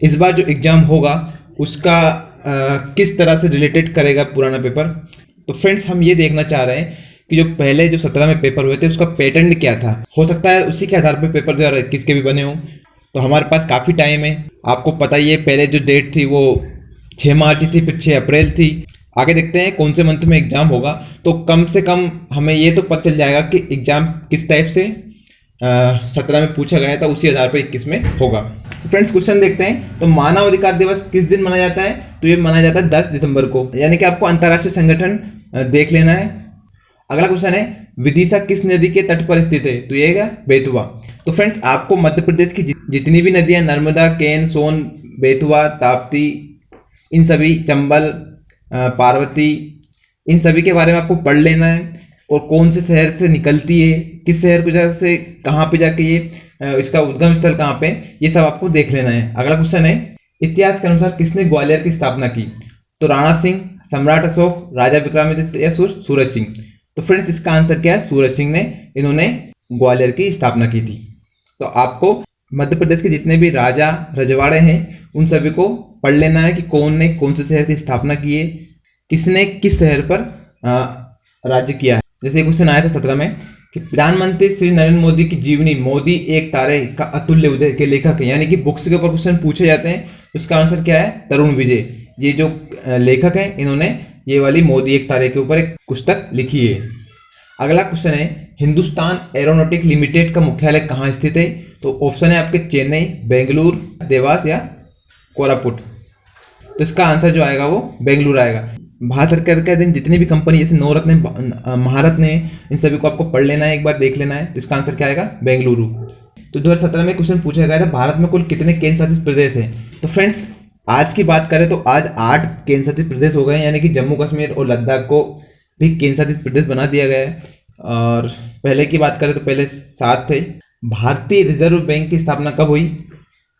इस बार जो एग्ज़ाम होगा उसका किस तरह से रिलेटेड करेगा पुराना पेपर। तो फ्रेंड्स हम ये देखना चाह रहे हैं कि जो पहले जो 17 में पेपर हुए थे उसका पैटर्न क्या था। हो सकता है उसी के आधार पर पेपर 2021 के भी बने हों। तो हमारे पास काफ़ी टाइम है। आपको पता ही है पहले जो डेट थी वो 6 मार्च थी, फिर 6 अप्रैल थी। आगे देखते हैं कौन से मंथ में एग्ज़ाम होगा। तो कम से कम हमें ये तो पता चल जाएगा कि एग्ज़ाम किस टाइप से 17 में पूछा गया था, उसी आधार पर 21 में होगा। तो फ्रेंड्स क्वेश्चन देखते हैं। तो मानव अधिकार दिवस किस दिन मनाया जाता है? तो ये मनाया जाता है 10 दिसंबर को, यानी कि आपको अंतर्राष्ट्रीय संगठन देख लेना है। अगला क्वेश्चन है विदिशा किस नदी के तट पर स्थित है? तो ये है बेतवा। तो फ्रेंड्स आपको मध्य प्रदेश की जितनी भी नदियां, नर्मदा, केन, सोन, बेतवा, ताप्ती, इन सभी, चंबल, पार्वती, इन सभी के बारे में आपको पढ़ लेना है। और कौन से शहर से निकलती है, किस शहर को जा से कहाँ पे जाके ये इसका उद्गम स्थल कहाँ पे, ये सब आपको देख लेना है। अगला क्वेश्चन है इतिहास के अनुसार किसने ग्वालियर की स्थापना की? तो राणा सिंह, सम्राट अशोक, राजा विक्रमादित्य या सूरज सिंह। तो फ्रेंड्स इसका आंसर क्या है? सूरज सिंह ने इन्होंने ग्वालियर की स्थापना की थी। तो आपको मध्य प्रदेश के जितने भी राजा रजवाड़े हैं उन सभी को पढ़ लेना है कि कौन ने कौन से शहर की स्थापना की है, किसने किस शहर पर राज्य किया है। जैसे क्वेश्चन आया था 17 में कि प्रधानमंत्री श्री नरेंद्र मोदी की जीवनी मोदी एक तारे का अतुल्य उदय के लेखक है, यानी कि बुक्स के ऊपर क्वेश्चन पूछे जाते हैं। तो इसका आंसर क्या है? तरुण विजय। ये जो लेखक हैं इन्होंने ये वाली मोदी एक तारे के ऊपर एक पुस्तक लिखी है। अगला क्वेश्चन है हिंदुस्तान एरोनॉटिक लिमिटेड का मुख्यालय कहाँ स्थित है? तो ऑप्शन है आपके चेन्नई, बेंगलुरु, देवास या कोरापुट। तो इसका आंसर जो आएगा वो बेंगलुरु आएगा। भारत सरकार के दिन जितनी भी कंपनी जैसे नवरत्न, महारत्न है, इन सभी को आपको पढ़ लेना है, एक बार देख लेना है। तो इसका आंसर क्या आएगा? बेंगलुरु। तो 2017 में क्वेश्चन पूछा गया था भारत में कुल कितने केंद्र शासित प्रदेश हैं? तो फ्रेंड्स आज की बात करें तो आज 8 केंद्र शासित प्रदेश हो गए हैं, यानी कि जम्मू कश्मीर और लद्दाख को भी केंद्र शासित प्रदेश बना दिया गया है। और पहले की बात करें तो पहले 7 थे। भारतीय रिजर्व बैंक की स्थापना कब हुई?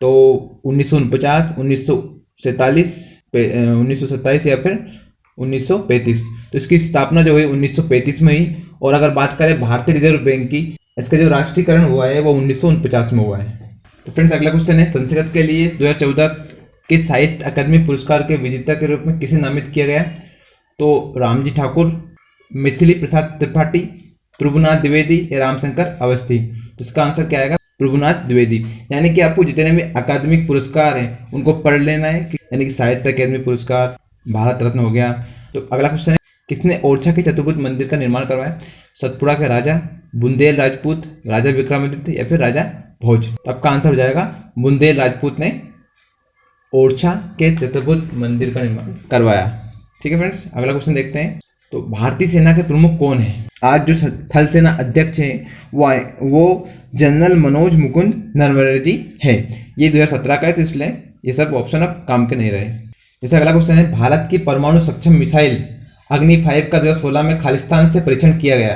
तो 1949, 1947, 1927 या फिर 1935। तो इसकी स्थापना जो हुई 1935 में हुई। और अगर बात करें भारतीय रिजर्व बैंक की, इसका जो राष्ट्रीयकरण हुआ है वो 1949 में हुआ है। तो फ्रेंड्स अगला क्वेश्चन है संस्कृत के लिए 2014 के साहित्य अकादमी पुरस्कार के विजेता के रूप में किसे नामित किया गया? तो रामजी ठाकुर, मिथिली प्रसाद त्रिपाठी, प्रभुनाथ द्विवेदी या रामशंकर अवस्थी। तो इसका आंसर क्या आएगा? प्रभुनाथ द्विवेदी। यानी कि आपको जितने भी अकादमिक पुरस्कार हैं उनको पढ़ लेना है, यानी कि साहित्य अकादमी पुरस्कार, भारत रत्न हो गया। तो अगला क्वेश्चन है किसने ओरछा के चतुर्भुज मंदिर का निर्माण करवाया? सतपुड़ा के राजा, बुंदेल राजपूत, राजा विक्रमादित्य या फिर राजा भोज। तो आपका आंसर हो जाएगा बुंदेल राजपूत ने ओरछा के चतुर्भुज मंदिर का निर्माण करवाया। ठीक है फ्रेंड्स, अगला क्वेश्चन देखते हैं। तो भारतीय सेना के प्रमुख कौन है? आज जो थल सेना अध्यक्ष हैं वो जनरल मनोज मुकुंद नरवणे जी हैं। ये 2017 का है, तो इसलिए ये सब ऑप्शन अब काम के नहीं रहे। जैसे अगला क्वेश्चन है भारत की परमाणु सक्षम मिसाइल अग्नि 5 का 2016 में खालिस्तान से परीक्षण किया गया।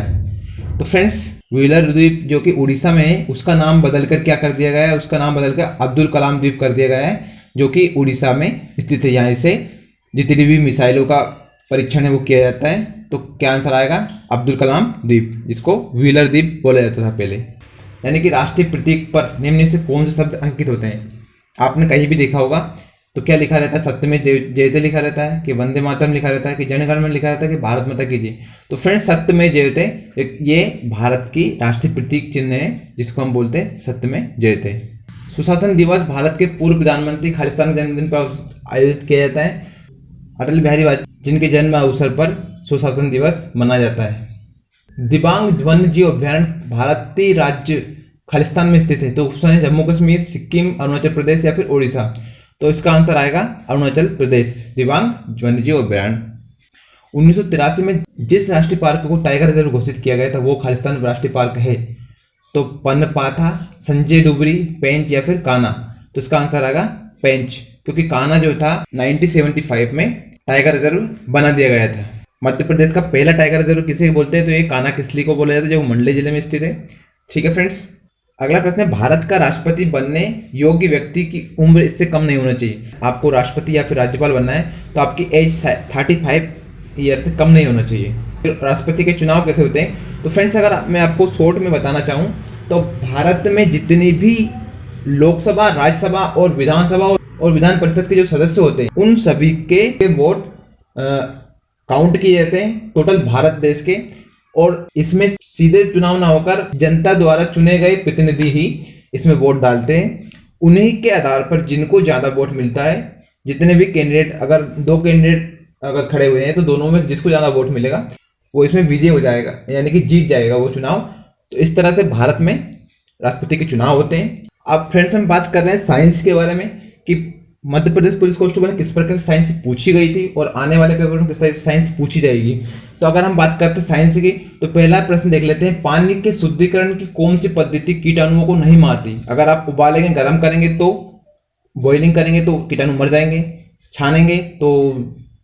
तो फ्रेंड्स व्हीलर द्वीप जो कि उड़ीसा में है उसका नाम बदलकर क्या कर दिया गया है? उसका नाम बदलकर अब्दुल कलाम द्वीप कर दिया गया है, जो कि उड़ीसा में स्थित है। यहाँ से जितनी भी मिसाइलों का परीक्षण है वो किया जाता है। तो क्या आंसर आएगा? अब्दुल कलाम द्वीप, जिसको व्हीलर द्वीप बोला जाता था पहले। यानी कि राष्ट्रीय प्रतीक पर निम्न से कौन से शब्द अंकित होते हैं? आपने कहीं भी देखा होगा तो क्या लिखा रहता है? सत्यमेव जयते लिखा रहता है, कि वंदे मातरम लिखा रहता है, कि जन गण मन लिखा रहता है, कि भारत माता की जय। तो फ्रेंड्स सत्यमेव जयते ये भारत की राष्ट्रीय प्रतीक चिन्ह है, जिसको हम बोलते हैं सत्यमेव जयते। सुशासन दिवस भारत के पूर्व प्रधानमंत्री खालिस्तान के जन्मदिन पर आयोजित किया जाता है। अटल बिहारी वाजपेयी जिनके जन्म अवसर पर सुशासन दिवस मनाया जाता है। दिबांग वन्यजीव अभ्यारण्य भारतीय राज्य खालिस्तान में स्थित है। तो ऑप्शन है जम्मू कश्मीर, सिक्किम, अरुणाचल प्रदेश या फिर उड़ीसा। तो इसका आंसर आएगा अरुणाचल प्रदेश, दिबांग वन्यजीव अभ्यारण्य। 1983 में जिस राष्ट्रीय पार्क को टाइगर रिजर्व घोषित किया गया था वो खालिस्तान राष्ट्रीय पार्क है। तो पनपाथा, संजय डुबरी, पेंच या फिर कान्हा। तो इसका आंसर आएगा पेंच, क्योंकि कान्हा जो था 1975 में टाइगर रिजर्व बना दिया गया था। मध्य प्रदेश का पहला टाइगर रिजर्व किसे बोलते हैं? तो ये कान्हा किसली को बोला जाता है, जो मंडली जिले में स्थित है। ठीक है फ्रेंड्स, अगला प्रश्न है भारत का राष्ट्रपति बनने योग्य व्यक्ति की उम्र इससे कम नहीं होना चाहिए। आपको राष्ट्रपति या फिर राज्यपाल बनना है तो आपकी एज 35 ईयर से कम नहीं होना चाहिए। फिर राष्ट्रपति के चुनाव कैसे होते हैं? तो फ्रेंड्स अगर मैं आपको शॉर्ट में बताना चाहूँ तो भारत में जितनी भी लोकसभा, राज्यसभा और विधानसभा और विधान परिषद के जो सदस्य होते हैं उन सभी के वोट काउंट किए जाते हैं टोटल भारत देश के, और इसमें सीधे चुनाव ना होकर जनता द्वारा चुने गए प्रतिनिधि ही इसमें वोट डालते हैं। उन्हीं के आधार पर जिनको ज्यादा वोट मिलता है, जितने भी कैंडिडेट, अगर 2 कैंडिडेट अगर खड़े हुए हैं तो दोनों में जिसको ज्यादा वोट मिलेगा वो इसमें विजय हो जाएगा, यानी कि जीत जाएगा वो चुनाव। तो इस तरह से भारत में राष्ट्रपति के चुनाव होते हैं। अब फ्रेंड्स हम बात कर रहे हैं साइंस के बारे में कि मध्य प्रदेश पुलिस कांस्टेबल में किस प्रकार साइंस पूछी गई थी और आने वाले पेपर में किस तरह साइंस पूछी जाएगी। तो अगर हम बात करते हैं साइंस की, तो पहला प्रश्न देख लेते हैं, पानी के शुद्धिकरण की कौन सी पद्धति कीटाणुओं को नहीं मारती। अगर आप उबालेंगे, गर्म करेंगे तो, बॉइलिंग करेंगे तो कीटाणु मर जाएंगे, छानेंगे तो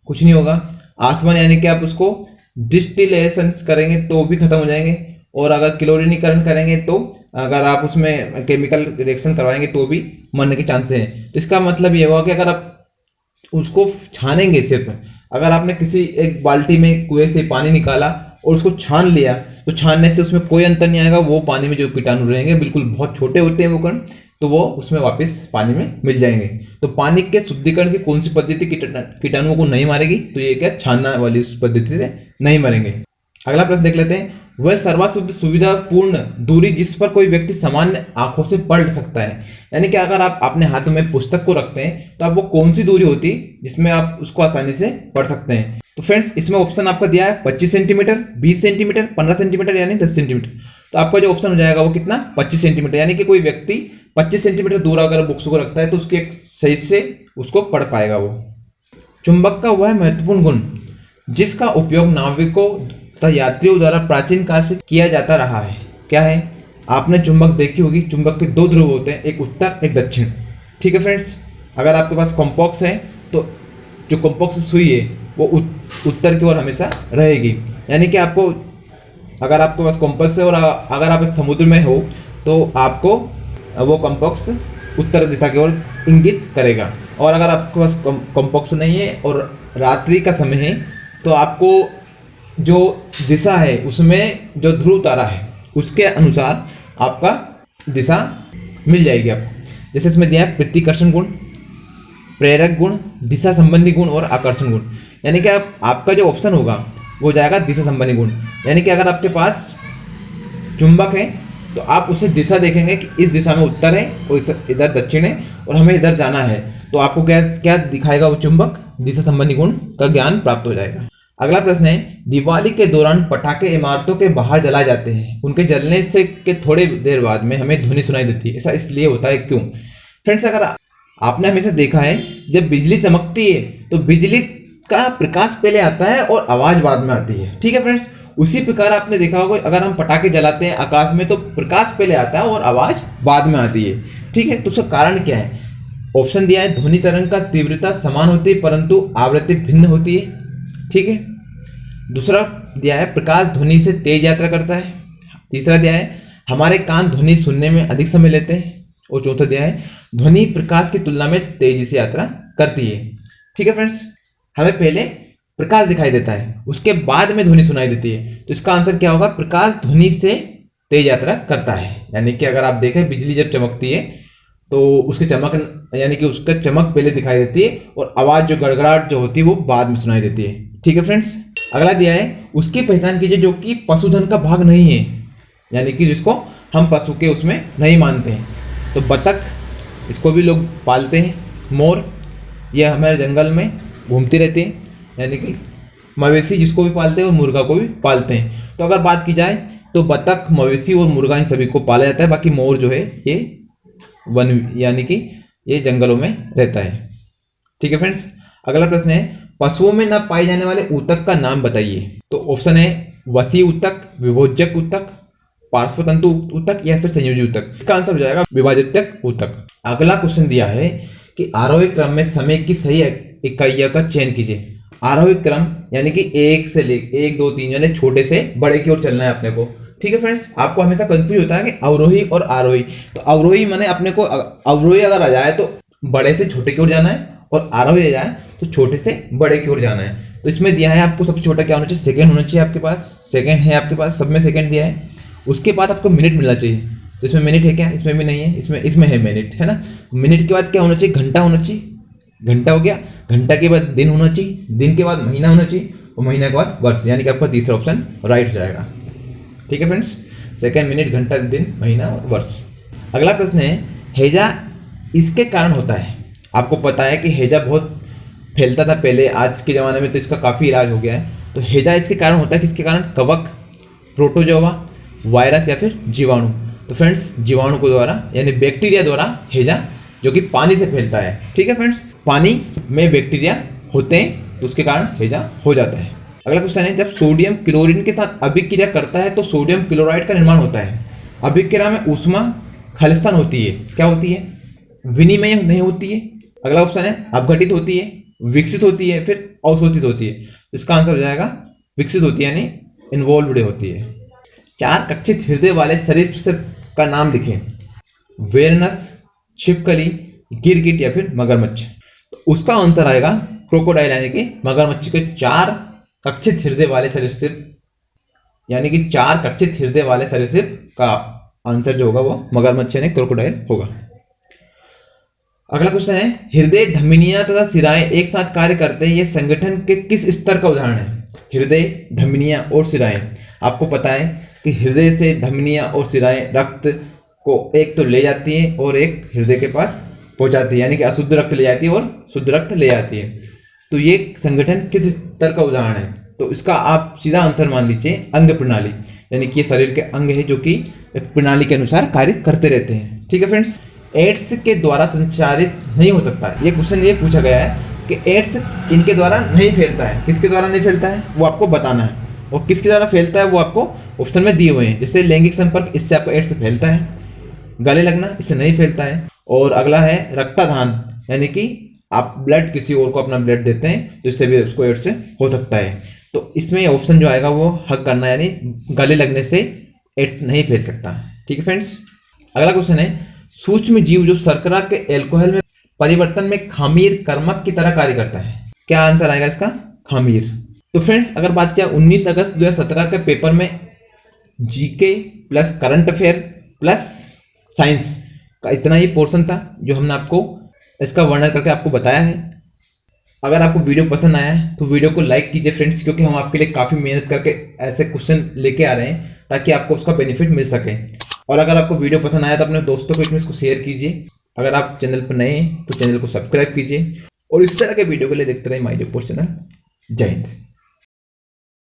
कुछ नहीं होगा, आसमान यानी कि आप उसको डिस्टिलेशन करेंगे तो भी खत्म हो जाएंगे, और अगर क्लोरीनीकरण करेंगे तो अगर आप उसमें केमिकल रिएक्शन करवाएंगे तो भी मरने के चांसेस हैं। तो इसका मतलब ये हुआ कि अगर आप उसको छानेंगे, सिर्फ अगर आपने किसी एक बाल्टी में कुएं से पानी निकाला और उसको छान लिया, तो छानने से उसमें कोई अंतर नहीं आएगा, वो पानी में जो कीटाणु रहेंगे बिल्कुल बहुत छोटे होते हैं वो कण, तो वो उसमें वापस पानी में मिल जाएंगे। तो पानी के शुद्धिकरण की कौन सी पद्धति कीटाणुओं को नहीं मारेगी, तो ये क्या, छानना वाली उस पद्धति से नहीं मरेंगे। अगला प्रश्न देख लेते हैं, वह सर्वश्रुद्ध सुविधापूर्ण दूरी जिस पर कोई व्यक्ति सामान्य आंखों से पढ़ सकता है। यानी कि अगर आप अपने हाथ में पुस्तक को रखते हैं तो आप वो कौन सी दूरी होती है जिसमें आप उसको आसानी से पढ़ सकते हैं। तो फ्रेंड्स इसमें ऑप्शन आपका दिया है 25 सेंटीमीटर, 20 सेंटीमीटर, 15 सेंटीमीटर यानी 10 सेंटीमीटर। तो आपका जो ऑप्शन हो जाएगा वो कितना, 25 सेंटीमीटर, यानी कि कोई व्यक्ति 25 सेंटीमीटर दूर अगर बुक्स को रखता है तो उसके सही से उसको पढ़ पाएगा वो। चुंबक का वह महत्वपूर्ण गुण जिसका उपयोग नाविकों तथा यात्रियों द्वारा प्राचीन काल से किया जाता रहा है, क्या है। आपने चुंबक देखी होगी, चुंबक के 2 ध्रुव होते हैं, एक उत्तर एक दक्षिण। ठीक है फ्रेंड्स, अगर आपके पास कॉम्पॉक्स है तो जो कॉम्पॉक्स सुई है वो उत्तर की ओर हमेशा रहेगी, यानी कि आपको, अगर आपके पास कॉम्पॉक्स है और अगर आप एक समुद्र में हो तो आपको वो कॉम्पॉक्स उत्तर दिशा की ओर इंगित करेगा, और अगर आपके पास कॉम्पॉक्स नहीं है और रात्रि का समय है तो आपको जो दिशा है उसमें जो ध्रुव तारा है उसके अनुसार आपका दिशा मिल जाएगी आपको। जैसे इसमें दिया है प्रतिकर्षण गुण, प्रेरक गुण, दिशा संबंधी गुण और आकर्षण गुण। यानी कि आपका जो ऑप्शन होगा वो जाएगा दिशा संबंधी गुण। यानी कि अगर आपके पास चुंबक है तो आप उसे दिशा देखेंगे कि इस दिशा में उत्तर है और इधर दक्षिण है और हमें इधर जाना है, तो आपको क्या क्या दिखाएगा वो चुंबक, दिशा संबंधी गुण का ज्ञान प्राप्त हो जाएगा। अगला प्रश्न है, दिवाली के दौरान पटाखे इमारतों के बाहर जलाए जाते हैं, उनके जलने से के थोड़ी देर बाद में हमें ध्वनि सुनाई देती है, ऐसा इसलिए होता है क्यों। फ्रेंड्स अगर आपने हमेशा देखा है जब बिजली चमकती है तो बिजली का प्रकाश पहले आता है और आवाज बाद में आती है। ठीक है फ्रेंड्स, उसी प्रकार आपने देखा होगा अगर हम पटाखे जलाते हैं आकाश में तो प्रकाश पहले आता है और आवाज बाद में आती है। ठीक है, तो उसका कारण क्या है। ऑप्शन दिया है, ध्वनि तरंग का तीव्रता समान होती है परंतु आवृत्ति भिन्न होती है। ठीक है, दूसरा दिया है प्रकाश ध्वनि से तेज यात्रा करता है। तीसरा दिया है हमारे कान ध्वनि सुनने में अधिक समय लेते हैं, और चौथा दिया है ध्वनि प्रकाश की तुलना में तेजी से यात्रा करती है। ठीक है फ्रेंड्स, हमें पहले प्रकाश दिखाई देता है उसके बाद में ध्वनि सुनाई देती है, तो इसका आंसर क्या होगा, प्रकाश ध्वनि से तेज यात्रा करता है। यानी कि अगर आप देखें बिजली जब चमकती है तो उसके चमक यानी कि उसका चमक पहले दिखाई देती है और आवाज जो गड़गड़ाहट जो होती है वो बाद में सुनाई देती है। ठीक है फ्रेंड्स, अगला दिया है उसकी पहचान कीजिए जो कि पशुधन का भाग नहीं है, यानी कि जिसको हम पशु के उसमें नहीं मानते हैं। तो बतख, इसको भी लोग पालते हैं। मोर, ये हमारे जंगल में घूमती रहती है, यानी कि मवेशी जिसको भी पालते हैं और मुर्गा को भी पालते हैं। तो अगर बात की जाए तो बतख, मवेशी और मुर्गा इन सभी को पाला जाता है। बाकी मोर जो है ये वन यानी कि ये जंगलों में रहता है। ठीक है फ्रेंड्स, अगला प्रश्न है पशुओं में न पाए जाने वाले ऊतक का नाम बताइए। तो ऑप्शन है वसी ऊतक, विभोजक ऊतक, पार्श्वतंतु ऊतक या फिर संयोजी ऊतक। इसका आंसर हो जाएगा विभाजक ऊतक। अगला क्वेश्चन दिया है कि आरोही क्रम में समय की सही इकाइयों का चयन कीजिए। आरोही क्रम यानी कि 1 से लेकर 1 2 3 यानी छोटे से बड़े की ओर चलना है अपने को। ठीक है फ्रेंड्स, आपको हमेशा कंफ्यूज होता है कि अवरोही और आरोही। तो अवरोही माने अपने को, अवरोही अगर आ जाए तो बड़े से छोटे की ओर जाना है और आरोही आ जाए तो छोटे से बड़े की ओर जाना है। तो इसमें दिया है आपको सबसे छोटा क्या होना चाहिए, सेकंड होना चाहिए आपके पास। सेकंड है आपके पास, सब में सेकंड दिया है। उसके बाद आपको मिनट मिलना चाहिए। तो इसमें मिनट है क्या? इसमें भी नहीं है, इसमें है मिनट, है ना। मिनट के बाद क्या होना चाहिए? घंटा होना चाहिए। घंटा हो गया। घंटा के बाद दिन होना चाहिए। दिन के बाद महीना होना चाहिए। और महीना के बाद वर्ष, यानी कि आपका तीसरा ऑप्शन राइट हो जाएगा। ठीक है फ्रेंड्स, सेकंड, मिनट, घंटा, दिन, महीना और वर्ष। अगला प्रश्न है, हैजा इसके कारण होता है। आपको पता है कि हैजा बहुत फैलता था पहले, आज के ज़माने में तो इसका काफ़ी इलाज हो गया है। तो हैजा इसके कारण होता है, किसके कारण? कवक, प्रोटोजोआ, वायरस या फिर जीवाणु। तो फ्रेंड्स, जीवाणु को द्वारा यानी बैक्टीरिया द्वारा हैजा, जो कि पानी से फैलता है। ठीक है फ्रेंड्स, पानी में बैक्टीरिया होते हैं तो उसके कारण हैजा हो जाता है। अगला क्वेश्चन है, जब सोडियम क्लोरीन के साथ अभिक्रिया करता है तो सोडियम क्लोराइड का निर्माण होता है। अभिक्रिया में ऊष्मा खालिस्तान होती है, क्या होती है? विनिमय नहीं होती है। अगला ऑप्शन है, अपघटित होती है, विकसित होती है, फिर अवशोषित होती है। इसका आंसर हो जाएगा विकसित होती है, यानी इन्वॉल्वड होती है। 4 कक्षित हृदय वाले सरीसृप का नाम लिखें। वेरनस, छिपकली, गिरगिट या फिर मगरमच्छ। तो उसका आंसर आएगा क्रोकोडाइल, यानी कि मगरमच्छ के 4 कक्षित हृदय वाले सरीसृप, यानी कि 4 कक्षित हृदय वाले सरीसृप का आंसर जो होगा वो मगरमच्छ यानी क्रोकोडाइल होगा। अगला क्वेश्चन है, हृदय, धमनियां तथा सिराएं एक साथ कार्य करते हैं, यह संगठन के किस स्तर का उदाहरण है? हृदय, धमनियां और सिराएं। आपको पता है कि हृदय से धमनियां और सिराएं रक्त को एक तो ले जाती है और एक हृदय के पास पहुंचाती है, यानी कि अशुद्ध रक्त ले जाती है और शुद्ध रक्त ले जाती है। तो ये संगठन किस स्तर का उदाहरण है? तो इसका आप सीधा आंसर मान लीजिए अंग प्रणाली, यानी कि ये शरीर के अंग है जो कि एक प्रणाली के अनुसार कार्य करते रहते हैं। ठीक है फ्रेंड्स, एड्स के द्वारा संचारित नहीं हो सकता। ये क्वेश्चन ये पूछा गया है कि एड्स इनके द्वारा नहीं फैलता है। किसके द्वारा नहीं फैलता है वो आपको बताना है, और किसके द्वारा फैलता है वो आपको ऑप्शन में दिए हुए हैं। जैसे लैंगिक संपर्क, इससे आपको एड्स फैलता है। गले लगना, इससे नहीं फैलता है। और अगला है रक्तदान, यानी कि आप ब्लड किसी और को अपना ब्लड देते हैं तो इससे भी उसको एड्स से हो सकता है। तो इसमें ऑप्शन जो आएगा वो हक करना, यानी गले लगने से एड्स नहीं फैल सकता। ठीक है फ्रेंड्स, अगला क्वेश्चन है, सूक्ष्म जीव जो शर्करा के अल्कोहल में परिवर्तन में खामीर कर्मक की तरह कार्य करता है। क्या आंसर आएगा इसका? खामीर। तो फ्रेंड्स, अगर बात किया 19 अगस्त 2017 के पेपर में GK plus current affair plus science का इतना ही पोर्शन था जो हमने आपको इसका वर्णन करके आपको बताया है। अगर आपको वीडियो पसंद आया है तो वीडियो को लाइक कीजिए फ्रेंड्स, क्योंकि हम आपके लिए काफ़ी मेहनत करके ऐसे क्वेश्चन लेके आ रहे हैं ताकि आपको उसका बेनिफिट मिल सके। और अगर आपको वीडियो पसंद आया तो अपने दोस्तों को इसमें इसको शेयर कीजिए। अगर आप चैनल पर नए हैं तो चैनल को सब्सक्राइब कीजिए, और इस तरह के वीडियो के लिए देखते रहिए माय जॉब पोस्ट चैनल। जय हिंद।